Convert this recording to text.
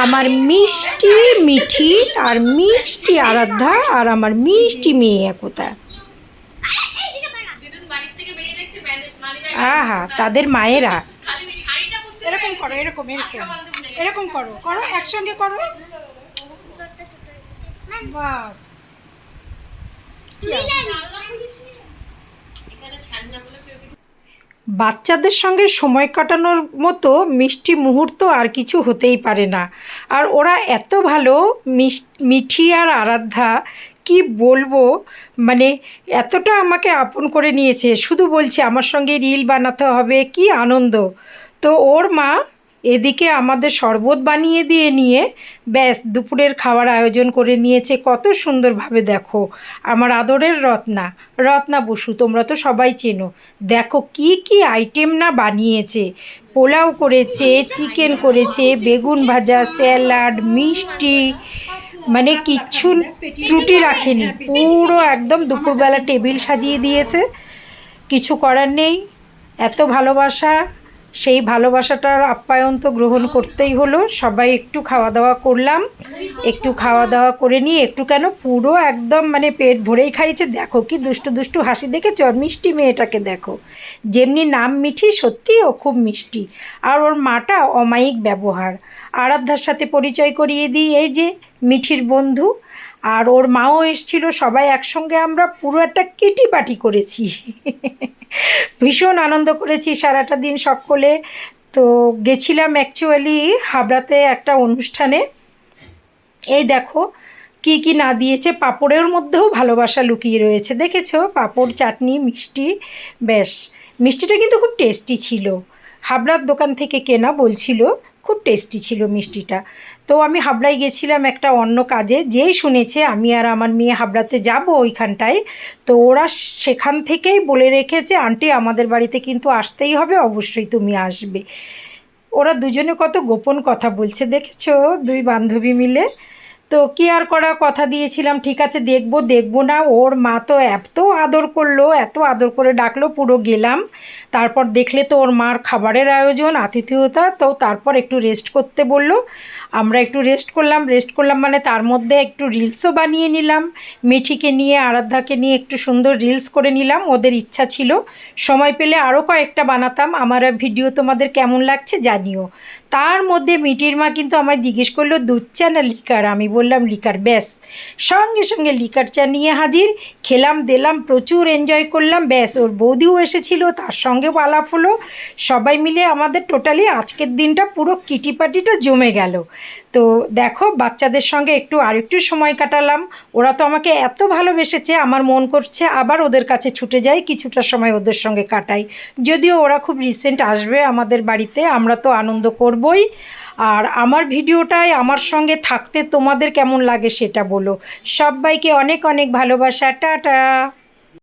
আমার মিষ্টি মিঠি আর মিষ্টি আরাধ্যা আর আমার মিষ্টি মেয়ে একতা। আহা, তাদের মায়েরা এরকম করো, এরকম এরকম এরকম করো, করো একসঙ্গে করো, বাস। বাচ্চাদের সঙ্গে সময় কাটানোর মতো মিষ্টি মুহূর্ত আর কিছু হতেই পারে না। আর ওরা এত ভালো, মিঠি আর আরাধ্যা কি বলবো, মানে এতটা আমাকে আপন করে নিয়েছে, শুধু বলছে আমার সঙ্গে রিল বানাতে হবে, কি আনন্দ। তো ওর মা এদিকে আমাদের শরবত বানিয়ে দিয়ে নিয়ে ব্যাস দুপুরের খাওয়ার আয়োজন করে নিয়েছে কত সুন্দরভাবে। দেখো আমার আদরের রত্না বসু, তোমরা তো সবাই চেনো, দেখো কি কি আইটেম না বানিয়েছে। পোলাও করেছে, চিকেন করেছে, বেগুন ভাজা, স্যালাড, মিষ্টি, মানে কিচ্ছু ত্রুটি রাখেনি, পুরো একদম দুপুরবেলা টেবিল সাজিয়ে দিয়েছে। কিছু করার নেই, এত ভালোবাসা, সেই ভালোবাসাটার আপ্যায়ন তো গ্রহণ করতেই হলো। সবাই একটু খাওয়া দাওয়া করলাম, একটু খাওয়া দাওয়া করে নিয়ে একটু কেন পুরো একদম মানে পেট ভরেই খাইয়েছে। দেখো কি দুষ্টু দুষ্টু হাসি দেখেছ, মিষ্টি মেয়েটাকে দেখো, যেমনি নাম মিঠি, সত্যি ও খুব মিষ্টি। আর ওর মাটা অমায়িক ব্যবহার। আরাধ্যার সাথে পরিচয় করিয়ে দিই, এই যে মিঠির বন্ধু, আর ওর মাও এসেছিলো, সবাই একসঙ্গে আমরা পুরো একটা কিটি পার্টি করেছি। ভীষণ আনন্দ করেছি সারাটা দিন সকলে। তো গেছিলাম অ্যাকচুয়ালি হাবড়াতে একটা অনুষ্ঠানে। এই দেখো কি কি না দিয়েছে, পাঁপড়ের মধ্যেও ভালোবাসা লুকিয়ে রয়েছে, দেখেছো, পাঁপড়, চাটনি, মিষ্টি, ব্যাস। মিষ্টিটা কিন্তু খুব টেস্টি ছিল, হাবড়ার দোকান থেকে কেনা বলছিল, খুব টেস্টি ছিল মিষ্টিটা। তো আমি হাবড়ায় গেছিলাম একটা অন্য কাজে, যেই শুনেছে আমি আর আমার মেয়ে হাবড়াতে যাব ওইখানটায়, তো ওরা সেখান থেকেই বলে রেখেছে আন্টি আমাদের বাড়িতে কিন্তু আসতেই হবে, অবশ্যই তুমি আসবে। ওরা দুজনে কত গোপন কথা বলছে দেখেছো, দুই বান্ধবী মিলে। তো কি আর করা, কথা দিয়েছিলাম ঠিক আছে দেখবো দেখবো না, ওর মা তো এত আদর করলো, এত আদর করে ডাকলো, পুরো গেলাম। তারপর দেখলে তো ওর মার খাবারের আয়োজন, আতিথেয়তা, তো তারপর একটু রেস্ট করতে বললো। আমরা একটু রেস্ট করলাম মানে তার মধ্যে একটু রিলসও বানিয়ে নিলাম, মিঠিকে নিয়ে আরাধ্যাকে নিয়ে একটু সুন্দর রিলস করে নিলাম, ওদের ইচ্ছা ছিল। সময় পেলে আরও কয়েকটা বানাতাম। আমার ভিডিও তোমাদের কেমন লাগছে জানিও। তার মধ্যে মিঠির মা কিন্তু আমায় জিজ্ঞেস করলো দুধ চা না লিকার, আমি বললাম লিকার, ব্যাস সঙ্গে সঙ্গে লিকার চা নিয়ে হাজির। খেলাম দিলাম, প্রচুর এনজয় করলাম, ব্যাস ওর বৌদিও এসেছিল, তার সঙ্গেও আলাপ হলো, সবাই মিলে আমাদের টোটালি আজকের দিনটা পুরো কিটি পার্টিটা জমে গেল। তো দেখো বাচ্চাদের সঙ্গে একটু আরেকটু সময় কাটালাম, ওরা তো আমাকে এত ভালোবেসেছে, আমার মন করছে আবার ওদের কাছে ছুটে যাই, কিছুটা সময় ওদের সঙ্গে কাটাই। যদিও ওরা খুব রিসেন্ট আসবে আমাদের বাড়িতে, আমরা তো আনন্দ করবই। আর আমার ভিডিওটায় আমার সঙ্গে থাকতে তোমাদের কেমন লাগে সেটা বলো। সবাইকে অনেক অনেক ভালোবাসা, টাটা।